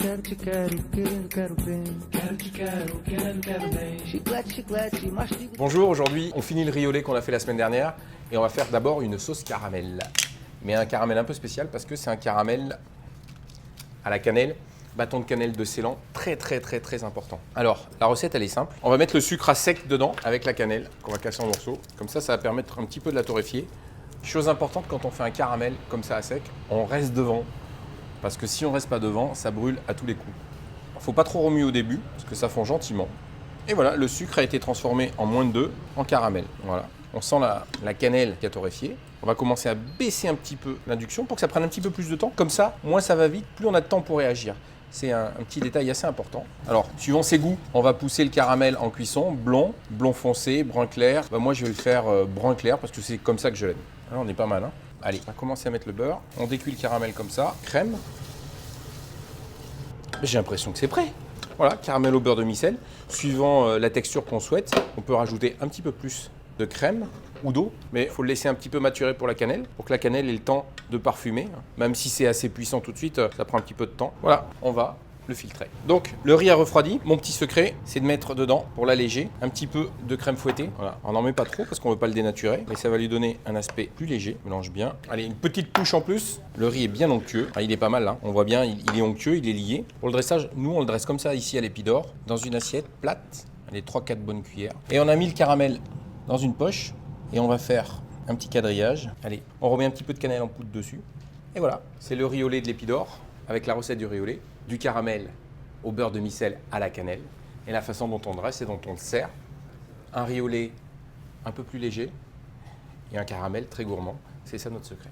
quero, te quero, quero bem. Quero, te quero bem. Chiclete, chiclete, mastiga. Bonjour, aujourd'hui on finit le riz au lait qu'on a fait la semaine dernière et on va faire d'abord une sauce caramel. Mais un caramel un peu spécial parce que c'est un caramel à la cannelle, bâton de cannelle de Ceylan, très important. Alors, la recette elle est simple. On va mettre le sucre à sec dedans avec la cannelle qu'on va casser en morceaux. Comme ça va permettre un petit peu de la torréfier. Chose importante quand on fait un caramel comme ça à sec, on reste devant. Parce que si on reste pas devant, ça brûle à tous les coups. Il ne faut pas trop remuer au début parce que ça fond gentiment. Et voilà, le sucre a été transformé en moins de 2 en caramel. Voilà. On sent la cannelle qui a torréfié. On va commencer à baisser un petit peu l'induction pour que ça prenne un petit peu plus de temps. Comme ça, moins ça va vite, plus on a de temps pour réagir. C'est un petit détail assez important. Alors, suivant ses goûts, on va pousser le caramel en cuisson. Blond, blond foncé, brun clair. Moi, je vais le faire brun clair parce que c'est comme ça que je l'aime. Alors, on est pas mal, hein. Allez, on va commencer à mettre le beurre. On décuit le caramel comme ça. Crème. J'ai l'impression que c'est prêt. Voilà, caramel au beurre de micelle. Suivant la texture qu'on souhaite, on peut rajouter un petit peu plus de crème ou d'eau, mais il faut le laisser un petit peu maturer pour la cannelle, pour que la cannelle ait le temps de parfumer. Même si c'est assez puissant tout de suite, ça prend un petit peu de temps. Voilà, on va le filtrer. Donc, le riz a refroidi. Mon petit secret, c'est de mettre dedans, pour l'alléger, un petit peu de crème fouettée. Voilà, on n'en met pas trop parce qu'on ne veut pas le dénaturer, mais ça va lui donner un aspect plus léger. Mélange bien. Allez, une petite touche en plus. Le riz est bien onctueux. Enfin, il est pas mal, hein. On voit bien, il est onctueux, il est lié. Pour le dressage, nous, on le dresse comme ça ici à l'Épidore, dans une assiette plate. Allez, 3-4 bonnes cuillères. Et on a mis le caramel dans une poche et on va faire un petit quadrillage. Allez, on remet un petit peu de cannelle en poudre dessus. Et voilà, c'est le riz au lait de l'Épidore avec la recette du riz au lait, du caramel au beurre de micelle à la cannelle et la façon dont on dresse et dont on le sert. Un riz au lait un peu plus léger et un caramel très gourmand. C'est ça notre secret.